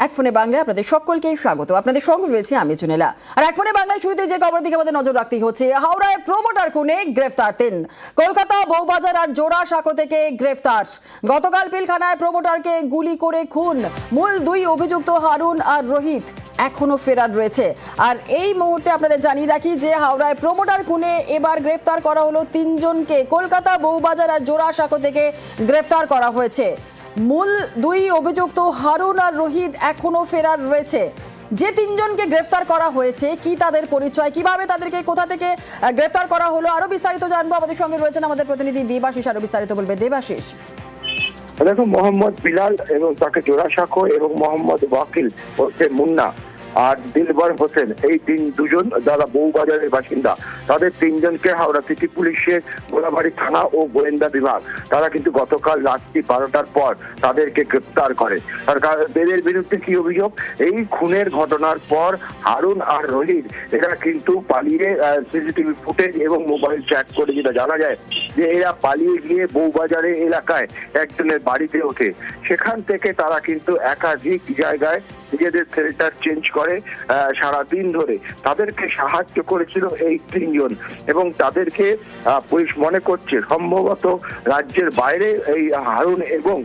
এক ফোনে বাংলায় আপনাদের সকলকে স্বাগত। আপনাদের সঙ্গে রয়েছে আমি জুনেলা। আর এক ফোনে বাংলায় শুরুতে যে খবর দিকে আমাদের নজর রাখতে হচ্ছে, হাওড়ায় প্রমোটার খুনে গ্রেফতার 3। কলকাতা বউবাজার আর জোড়াসাঁকো থেকে গ্রেফতার। গতকাল পিলখানায় প্রমোটারকে গুলি করে খুন। মূল 2 অভিযুক্ত হারুন আর রোহিত এখনো ফেরার রয়েছে। আর এই মুহূর্তে আপনাদের জানিয়ে রাখি যে হাওড়ায় প্রমোটার খুনে এবার গ্রেফতার করা হলো 3 জনকে। কলকাতা বউবাজার আর জোড়াসাঁকো থেকে গ্রেফতার করা হয়েছে। মূল 2 অভিযুক্ত হারুন আর রোহিত এখনো ফেরার রয়েছে। যে 3 জনকে গ্রেফতার করা হয়েছে, কি তাদের পরিচয়, কিভাবে তাদেরকে কোথা থেকে গ্রেফতার করা হলো, আরো বিস্তারিত জানবো। আমাদের সঙ্গে রয়েছেন আমাদের প্রতিনিধি দেবাশিস, আরো বিস্তারিত বলবে দেবাশিস। দেখো, মোহাম্মদ বিলাল এবং তাকে জোড়াসাঁকো এবং মোহাম্মদ ওয়াকিল হচ্ছে মুন্না আর দিলবর হোসেন, এই দুজন যারা বউবাজারের বাসিন্দা, তাদের 3 জনকে হাওড়া সিটি পুলিশের গোলাবাড়ি থানা ও গোয়েন্দা বিভাগ তারা কিন্তু গতকাল রাত্রি 12টার পর তাদেরকে গ্রেপ্তার করে। আর এদের বিরুদ্ধে কি অভিযোগ? এই খুনের ঘটনার পর হারুন আর রোহিত এরা কিন্তু পালিয়ে সিসিটিভি ফুটেজ এবং মোবাইল ট্র্যাক করে যেটা জানা যায় যে এরা পালিয়ে গিয়ে বউবাজারে এলাকায় একজনের বাড়িতে ওঠে। সেখান থেকে তারা কিন্তু একাধিক জায়গায় নিজেদের শেল্টার চেঞ্জ করে সারাদিন ধরে তাদেরকে সাহায্য করেছিল এই 3 জন, এবং তাদেরকে পুলিশ মনে করছে সম্ভবত রাজ্যের বাইরে এই হারুন এবং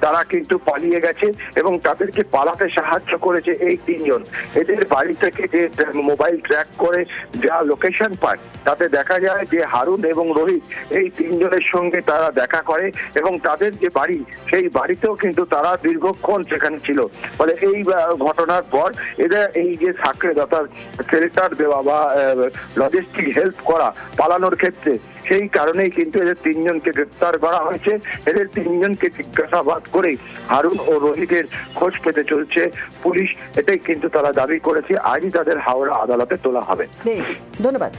তারা কিন্তু পালিয়ে গেছে এবং তাদেরকে পালাতে সাহায্য করেছে এই 3 জন। এদের বাড়ি থেকে যে মোবাইল ট্র্যাক করে যা লোকেশন পায় তাতে দেখা যায় যে হারুন এবং রোহিত এই 3 জনের সঙ্গে তারা দেখা করে এবং তাদের যে বাড়ি সেই বাড়িতেও কিন্তু তারা দীর্ঘক্ষণ সেখানে ছিল। ফলে এই ঘটনার পর এদের এই যে সাকরেদ অর্থাৎ শেল্টার দেওয়া বা লজিস্টিক হেল্প করা পালানোর ক্ষেত্রে, সেই কারণেই কিন্তু এদের 3 জনকে গ্রেপ্তার করা হয়েছে। এদের 3 জনকে জিজ্ঞাসাবাদ করে হারুন ও রোহিতের খোঁজ পেতে চলছে পুলিশ। এটাই কিন্তু তারা দাবি করেছে। আজই তাদের হাওড়া আদালতে তোলা হবে। বেশ, ধন্যবাদ।